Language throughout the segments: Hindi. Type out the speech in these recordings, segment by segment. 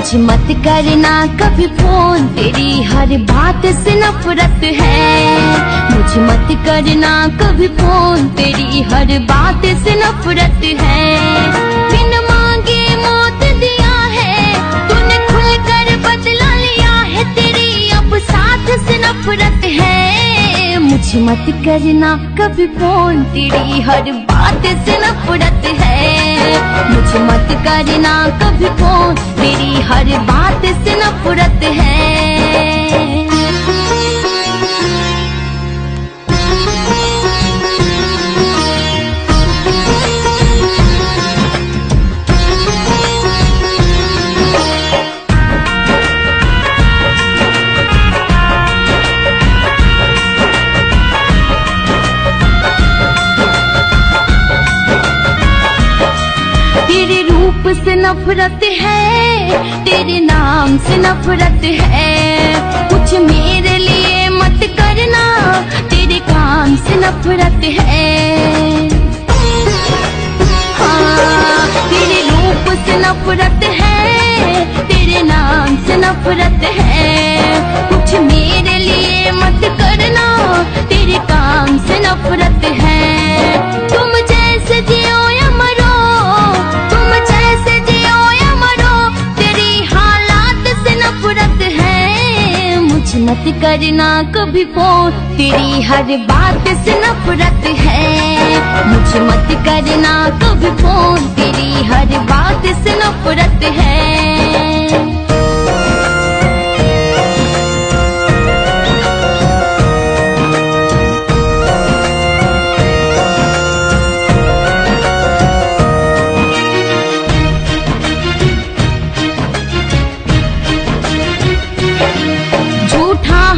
मुझे मत करना कभी फोन, तेरी हर बात से नफरत है। मुझे मत करना कभी फोन, तेरी हर बात से नफरत है। बिन मांगे मौत दिया है तूने, खुल कर बदला लिया है, तेरी अब साथ से नफरत है। मुझे मत करना कभी फोन, तेरी हर बात से नफरत है। मुझे मत करना कभी फोन, तेरी हर बात से नफरत है। तेरे रूप से नफरत है, तेरे नाम से नफरत है। कुछ मेरे लिए मत करना, तेरे काम से नफरत है। हाँ, तेरे रूप से नफरत है, तेरे नाम से नफरत है। कुछ मेरे लिए मत करना, तेरे काम से नफरत है। तुम जैसे जियो या मरो, तुम जैसे जियो या मरो, तेरी हालात से नफरत है। मुझे मत करना कभी फोन, तेरी हर बात से नफरत है। मुझे मत करना कभी फोन, तेरी हर बात से नफरत है।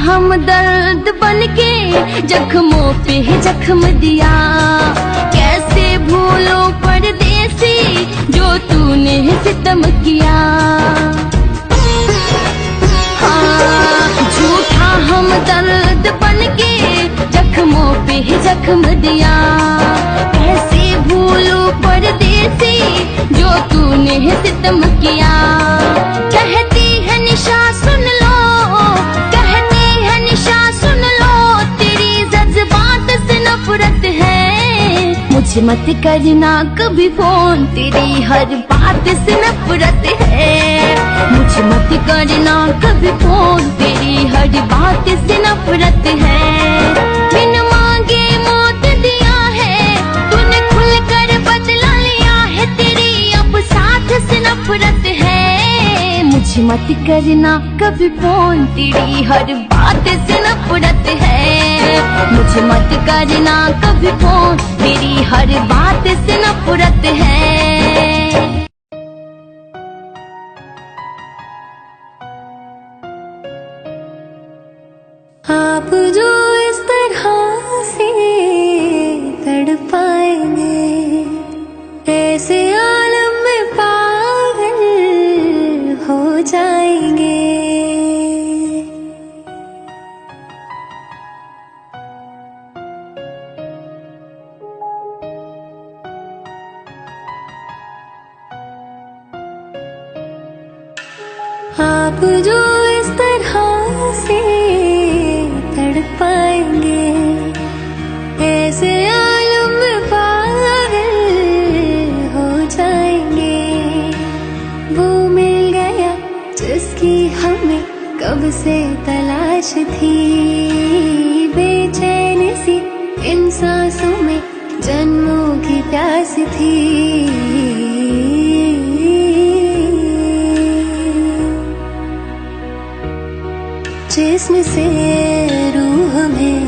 हम दर्द बनके जख्मों पे जख्म दिया, कैसे भूलो परदेसी जो तूने सितम किया। हाँ, झूठा हम दर्द बनके जख्मों पे जख्म दिया, कैसे भूलो परदेसी जो तूने सितम किया। कहती है निशा सुन लो, नफरत है। मुझे मत करना कभी फोन, तेरी हर बात से नफरत है। मुझे मत करना कभी फोन, तेरी हर बात से नफरत है। बिन मांगे मौत दिया है तूने, खुल कर बदला लिया है, तेरी अब साथ से नफरत है। मुझे मत करना कभी फोन, तेरी हर बात से नफरत है। मुझे मत करना कभी फोन, तेरी हर बात से नफरत है। आप जो इस तरह से तड़पाएंगे, ऐसे आलम में पागल हो जाएंगे। आप जो इस तरह से तड़पाएंगे, ऐसे आलम में पागल हो जाएंगे। वो मिल गया जिसकी हमें कब से तलाश थी, बेचैन सी इन सांसों में जन्मों की प्यास थी। जिस्म से रूह में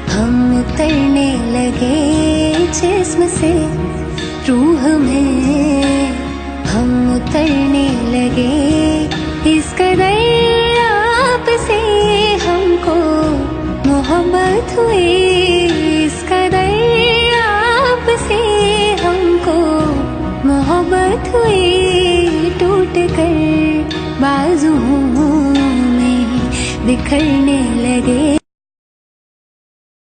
हम उतरने लगे, जिस्म से रूह में हम उतरने लगे। इस कदर आपसे हमको मोहब्बत हुई, इस कदर आपसे हमको मोहब्बत हुई। टूट कर बाजुओं में बिखरने लगे।